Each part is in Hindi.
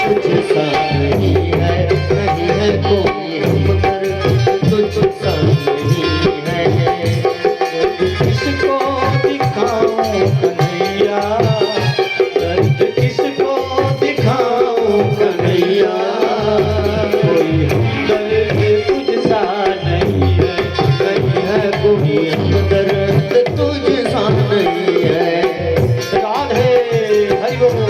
तुझसा नहीं है, नहीं है कोई हमदर्द तुझसा नहीं है। किसको दिखाऊं कन्हैया, दर्द किसको दिखाऊं कन्हैया, कोई हमदर्द तुझसा नहीं है, नहीं है कोई हमदर्द तुझसा नहीं है। राधे हरि बोल।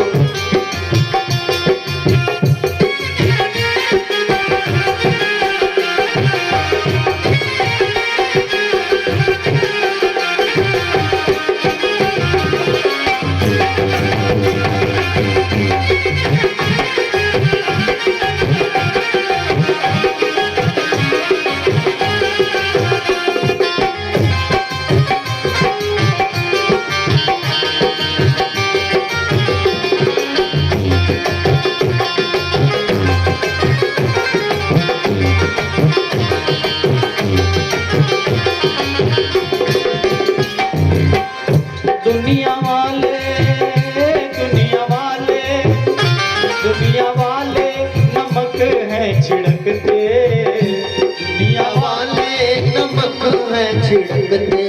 दुनिया वाले, दुनिया वाले, दुनिया वाले नमक हैं छिड़कते, दुनिया वाले नमक है छिड़कते,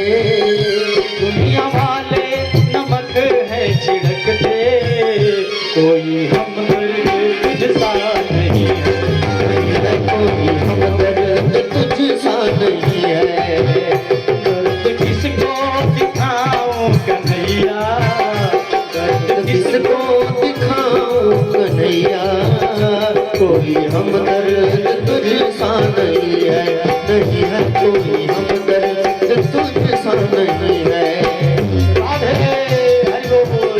दुनिया वाले नमक है छिड़कते, कोई हमदर्द तुझसा नहीं है, नहीं है कोई हमदर्द तुझसा नहीं है। दर्द किसको दिखाऊं कन्हैया, दर्द किसको दिखाऊं कन्हैया, कोई हमदर्द तुझसा नहीं है, नहीं है कोई हमदर्द तुझसा नहीं है। राधे हरि बोल।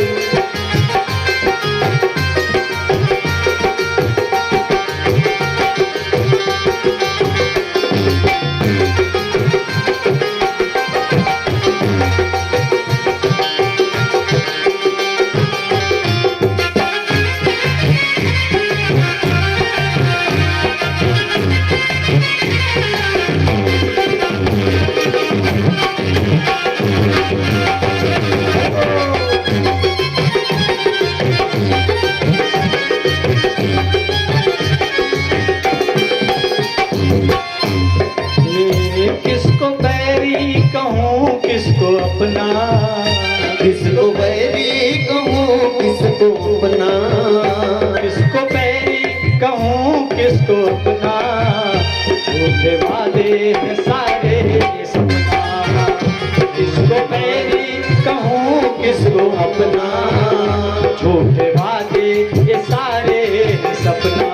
ये किसको बैरी कहूँ किसको अपना, किसको बैरी कहूँ किसको अपना, किसको बैरी कहूँ किसको अपना, झूठे वादे हैं सारे ये सपना, किसको बैरी कहूँ किसको अपना, झूठे वादे ये सारे हैं सपना,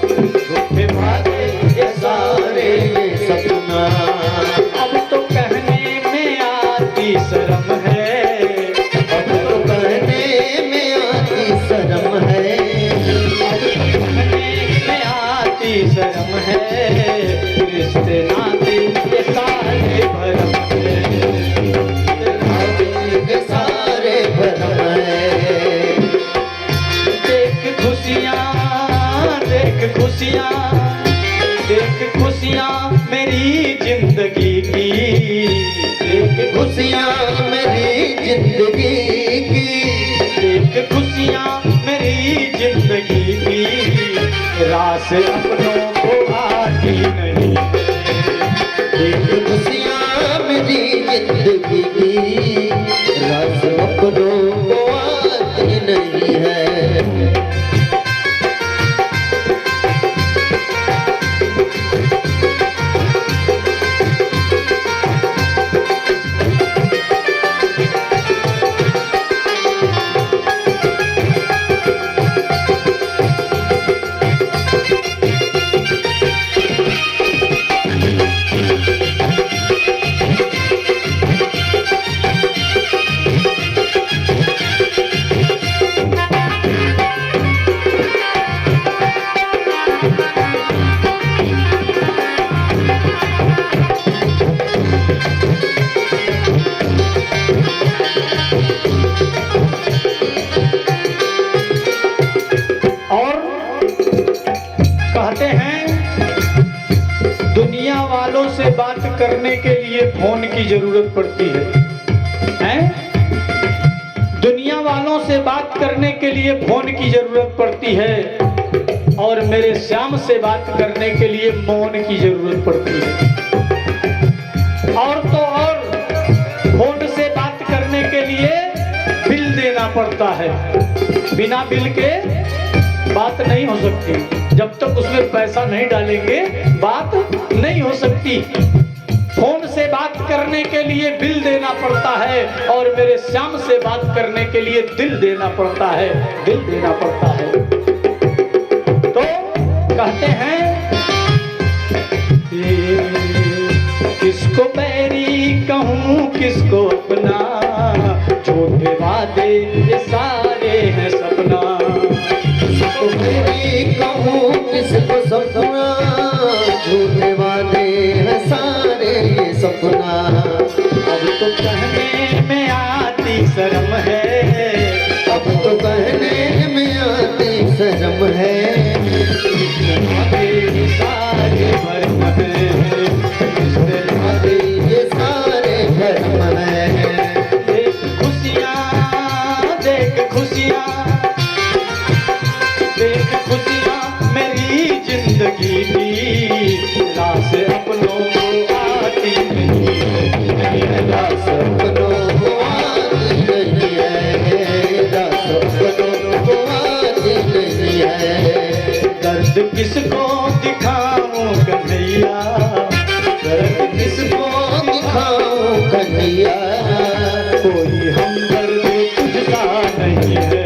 झूठे वादे ये सारे ये सपना। अब तो कहने में आती शर्म है, अब तो कहने में आती शर्म है, कहने में आती शर्म है, रिश्ते नाते ये सारे भरम है, के सारे भरम है। देख खुशियाँ, देख खुशियाँ, देख खुशियाँ मेरी जिंदगी की, देख खुशियाँ मेरी जिंदगी की, देख खुशियाँ मेरी जिंदगी की, रास अपनों को आती नहीं, देख खुशियाँ मेरी जिंदगी की, राज अपनों को आती नहीं है। वालों से बात करने के लिए फोन की जरूरत पड़ती है? दुनिया वालों से बात करने के लिए फोन की जरूरत पड़ती है, और मेरे श्याम से बात करने के लिए मौन की जरूरत पड़ती है। और तो और फोन से बात करने के लिए बिल देना पड़ता है। बिना बिल के बात नहीं हो सकती। जब तक उसमें पैसा नहीं डालेंगे बात नहीं हो सकती। फोन से बात करने के लिए बिल देना पड़ता है और मेरे श्याम से बात करने के लिए दिल देना पड़ता है, दिल देना पड़ता है। तो कहते हैं किसको बैरी कहूँ किसको अपना, झूठे वादे ये सारे हैं सपना। किसको बैरी कहूँ किसको सपना, झूठे वादे हैं सारे ये सपना। अब तो कहने में आती शर्म है, अब तो कहने में आती शर्म है। ये सारे भरम है, ये सारे भरम है। देख खुशियाँ देख खुशियाँ देख खुशियाँ मेरी जिंदगी की, रास अपनों को आती नहीं है, रास अपनों को आती नहीं है, रास अपनों को आती नहीं है। दर्द किसको दिखाऊं कन्हैया, दर्द किसको दिखाऊं कन्हैया, कोई हमदर्द तुझसा नहीं है,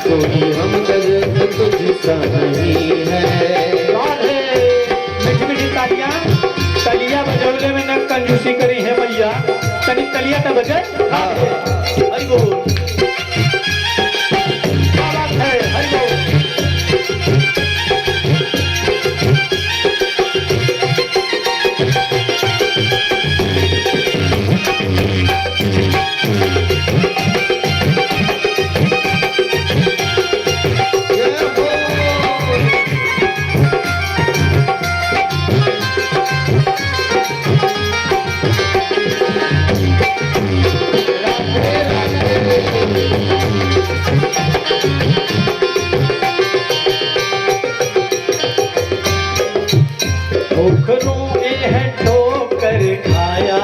कोई हमदर्द तुझसा नहीं है। राधे मीठी मीठी तालियां, तलिया बजौले में न कंजूसी करी है मैया, तनी तलिया तो बजे। हरि बोल, क्या बात है, हरि बोल। ठोकरों में है ठोकर खाया,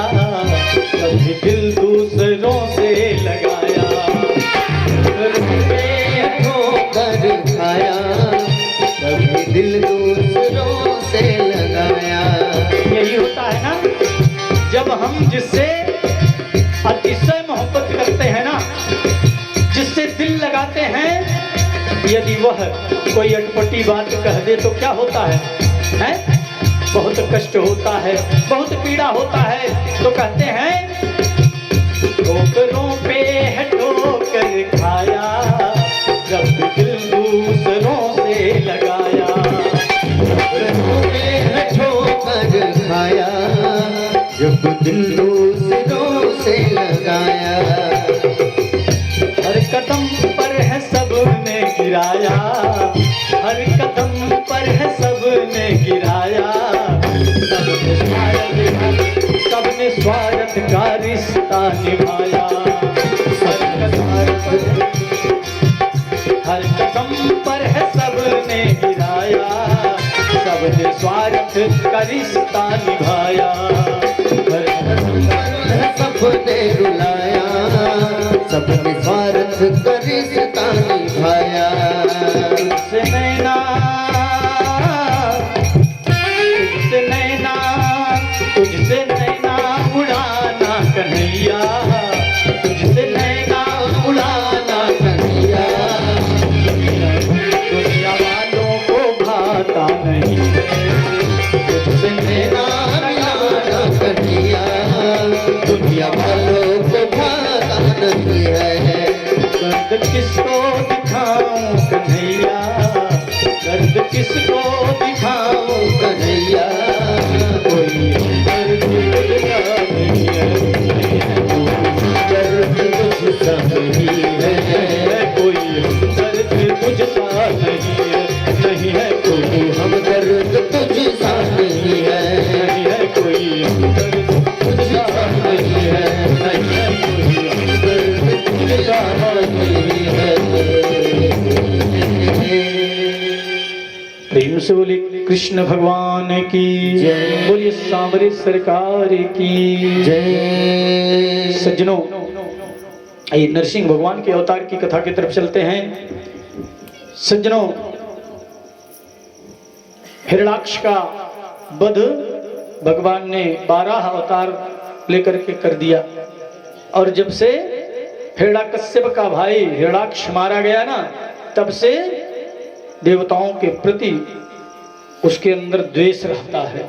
कभी दिल दूसरों से लगाया। ठोकरों में ठोकर खाया, कभी दिल दूसरों से लगाया। यही होता है ना, जब हम जिससे अतिशय मोहब्बत करते हैं ना, जिससे दिल लगाते हैं, यदि वह कोई अटपटी बात कह दे तो क्या होता है, हैं? बहुत कष्ट होता है, बहुत पीड़ा होता है। तो कहते हैं ठोकरों पे है ठोकर खाया, जब दिल दूसरों से लगाया। ठोकरों पे है ठोकर खाया, जब दिल दूसरों से लगाया। हर कदम पर है सबने गिराया, हर कदम पर है सबने गिराया। सबने स्वार्थ का रिश्ता निभाया। हर कदम पर है सबने गिराया, सबने स्वार्थ का रिश्ता निभाया। हर कदम पर है सबने रुलाया, सबने स्वार्थ का रिश्ता निभाया। तुझसे नैना तुझसे नैना तुझसे नैना उड़ाना कन्हैया, तुझसे नैना उड़ाना कन्हैया, दुनिया वालों को भाता नहीं, तुझसे नैना उड़ाना कन्हैया, दुनिया वालों को भाता नहीं है। दर्द किसको दिखाऊं कन्हैया, दर्द किसको दिखाऊं कन्हैया, कोई दर्द तुझसा नहीं है, दर्द तुझसा नहीं है, कोई दर्द तुझसा नहीं है, नहीं है कोई हमदर्द तुझसा नहीं है, नहीं है कोई दर्द तुझसा नहीं है, नहीं है कोई दर्द तुझसा नहीं है। कृष्ण भगवान की जय। बोलिए सांवरे सरकार की जय। सज्जनों, आइए नरसिंह भगवान के अवतार की कथा की तरफ चलते हैं। सज्जनों, हिरणाक्ष का वध भगवान ने 12 अवतार लेकर के कर दिया, और जब से हिरण्याकश्यप का भाई हिरणाक्ष मारा गया ना, तब से देवताओं के प्रति उसके अंदर द्वेष रहता है।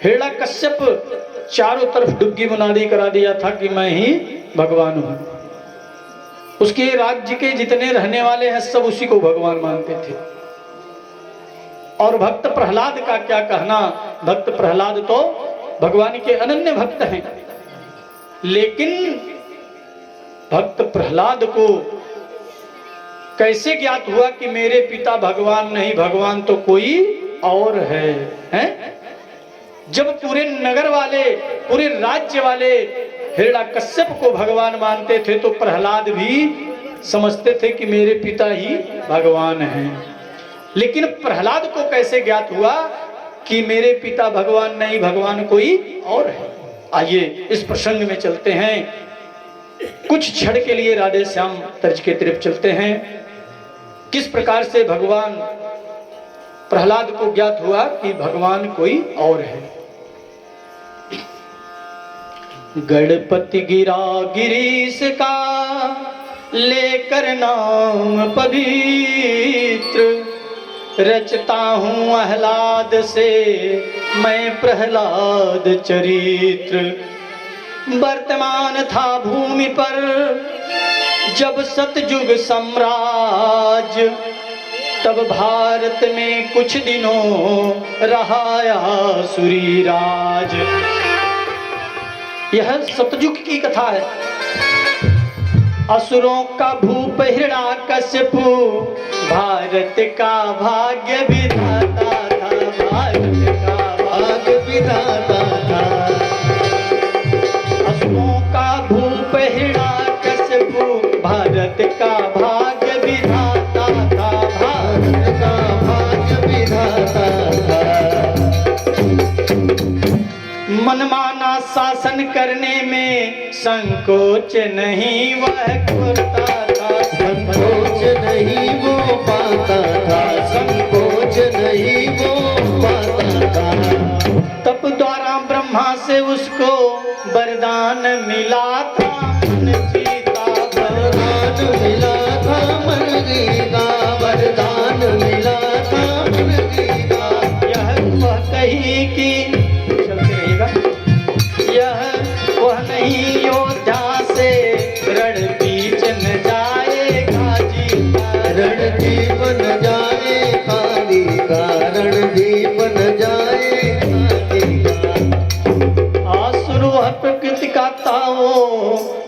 हिरण्याकश्यप चारों तरफ डुग्गी मुनादी करा दिया था कि मैं ही भगवान हूं। उसके राज्य के जितने रहने वाले हैं सब उसी को भगवान मानते थे। और भक्त प्रहलाद का क्या कहना, भक्त प्रहलाद तो भगवान के अनन्य भक्त हैं, लेकिन भक्त प्रहलाद को कैसे ज्ञात हुआ कि मेरे पिता भगवान नहीं, भगवान तो कोई और है, हैं? जब पूरे नगर वाले, पूरे राज्य वाले हिरण्याकश्यप को भगवान मानते थे, तो प्रहलाद भी समझते थे कि मेरे पिता ही भगवान हैं। लेकिन प्रहलाद को कैसे ज्ञात हुआ कि मेरे पिता भगवान नहीं, भगवान कोई और है? आइए इस प्रसंग में चलते हैं। कुछ क्षण के लिए राधे श्याम तर्ज के तरफ चलते हैं। किस प्रकार से भगवान प्रहलाद को ज्ञात हुआ कि भगवान कोई और है। गणपति गिरा गिरीश का लेकर नाम पवित्र, रचता हूँ आह्लाद से मैं प्रहलाद चरित्र। वर्तमान था भूमि पर जब सतयुग साम्राज्य, तब भारत में कुछ दिनों रहा आसुरी राज। यह सतयुग की कथा है। असुरों का भूप हिरण्याकश्यप भारत का भाग्य विधाता था, भारत का भाग्य विधाता था। असुरों का भूप हिरण्याकश्यप भारत का भाग्य विधाता था, भारत का भाग्य विधाता था। मनमाना शासन करने में संकोच नहीं वह करता था, संकोच नहीं वो पाता था, संकोच नहीं वो पाता था। तप द्वारा ब्रह्मा से उसको वरदान मिला था, मन जीता वरदान मिला था, मन जीता वरदान मिला था, मन जीता। यह वह कही कि चलते रहिएगा, यह वह नहीं योद्धा से रण बीच न जाएगा जीता, रणदीप न जाए खाली का, रणदीप न जाए खाली का। आसुर वह प्रकृति का ताओ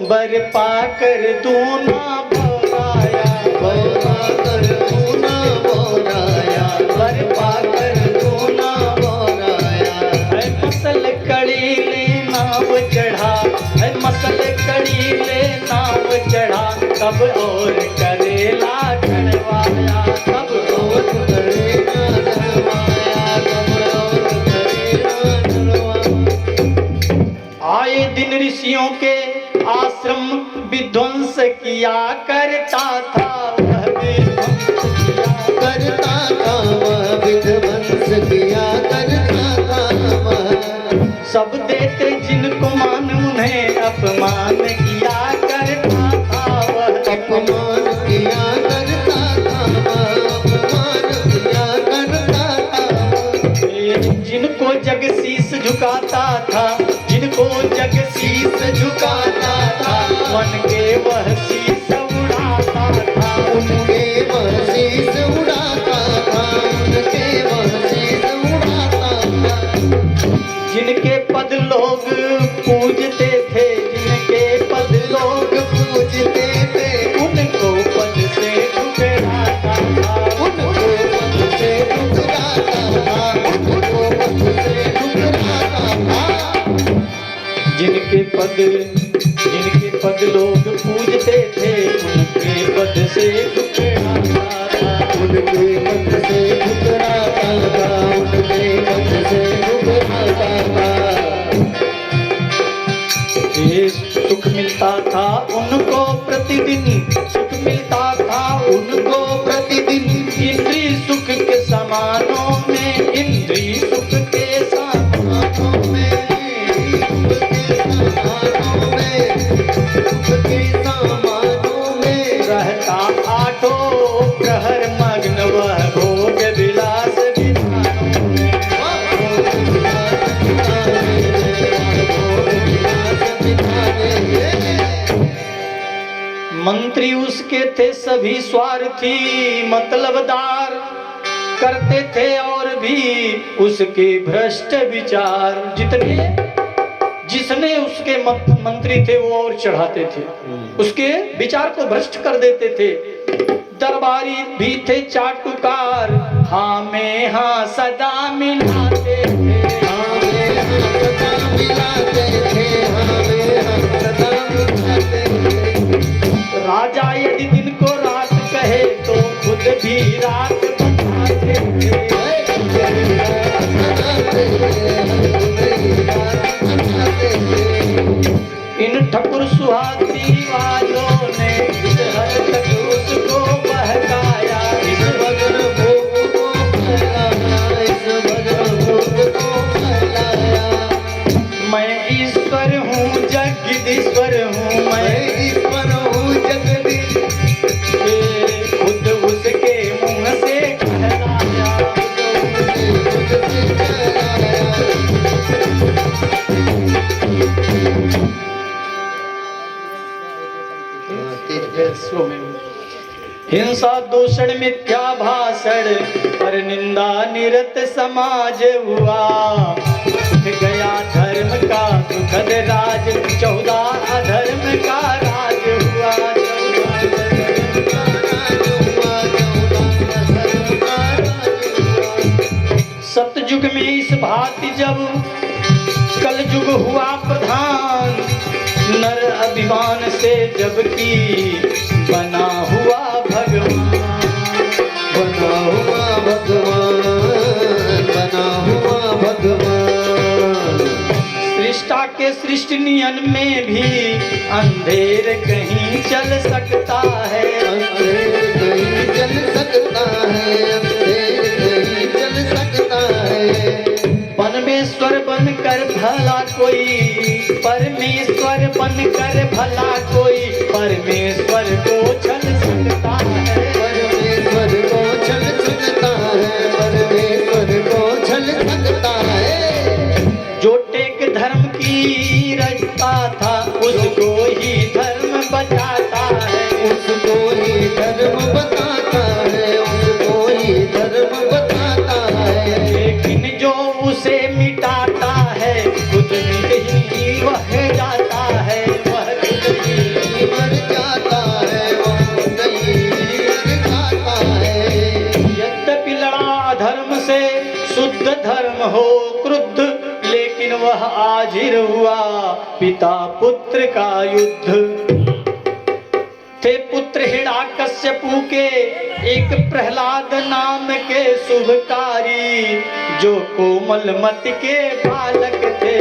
बर पाकर दूना बोराया, बर पाकर दूना बोराया, बर पाकर दूना बोराया। है मसल कड़ी ले नाव चढ़ा, है मसल कड़ी ले नाव चढ़ा, तब और करेला चढ़वाया, तब और करेला चढ़वाया, तब और करेला चढ़वाया। आए दिन ऋषियों के आश्रम विध्वंस किया करता था, वह विध्वंस किया करता था, वह विध्वंस किया करता था वह। सब देते जिनको मान उन्हें अपमान किया करता था वह, अपमान किया करता था वह, अपमान किया करता था वह। जिनको जग शीस झुकाता था, जिनको जग शीस झुकाता था, मन के वह शीस उड़ाता था, उनके वह शीस उड़ाता था, उनके वह शीस उड़ाता था। जिनके पद लोग पूजते थे, जिनके पद लोग पूजते थे, उनको पद से ठुकराता था, उनको पद से ठुकराता था, उनको पद से ठुकराता था। जिनके पद लोग पूजते थे, उनके पद से ठुकराता उनके मत से ठुकराता था, उनके मत से ठुकराता था। ये सुख मिलता था उनको प्रतिदिन, सुख मिलता था उनको प्रतिदिन, इंद्रिय सुख के समानों में, इंद्रिय सुख के समानों में, सुख के समानों में, सुख के समानों में रहता आठों प्रहर मग्न वह भोग विलास विधानों में। मंत्री उसके थे सभी स्वार्थी मतलबदार, करते थे और भी उसके भ्रष्ट विचार। जिसने उसके मंत्री थे वो और चढ़ाते थे, उसके विचार को भ्रष्ट कर देते थे। दरबारी भी थे चाटुकार, हाँ में हाँ सदा मिलाते थे, हाँ में हाँ सदा मिलाते थे, हाँ में हाँ सदा मिलाते थे। राजा यदि दिन को रात कहे तो खुद भी रात बताते थे। इन ठकुर सुहाती वालों ने इस हद तक उसको बहकाया, इस भजन भोग को फैलाया, इस भजन भोग को फैलाया। मैं ईश्वर हूँ जगदीश्वर हूँ, मैं ईश्वर हूँ जगदीश, खुद उसके मुंह से कहलाया। खुद से कहलाया। हिंसा दूषण मिथ्या भाषण पर निंदा निरत समाज हुआ, उठ गया धर्म का सुखद राज, 14 अधर्म का राज हुआ, 14 सतयुग में इस भांति जब कलयुग हुआ प्रधान, नर अभिमान से जबकि बना हुआ भगवान, बना हुआ भगवान, बना हुआ भगवान। सृष्टा के सृष्टि नियन में भी अंधेर कहीं चल सकता है, अंधेर कहीं चल सकता है, अंधेर कहीं चल सकता है। परमेश्वर बनकर भला कोई, परमेश्वर बनकर भला कोई परमेश्वर को छल सकता है, परमेश्वर को छल सकता है, परमेश्वर को छल सकता है। जो टेक धर्म की रचता था उसको ही धर्म बताता है, उसको ही धर्म बताता है, उसको ही धर्म बताता है। लेकिन जो उसे मिटाता है खुद ही वह जाता है, वह खुद ही मर जाता है, वो नहीं मर जाता है। यद्यपि लड़ा धर्म से शुद्ध धर्म हो क्रुद्ध, लेकिन वह आजिर हुआ पिता पुत्र का युद्ध। थे पुत्र हिरण्यकश्यपु के एक प्रहलाद नाम के शुभकारी, जो कोमल मति के बालक थे।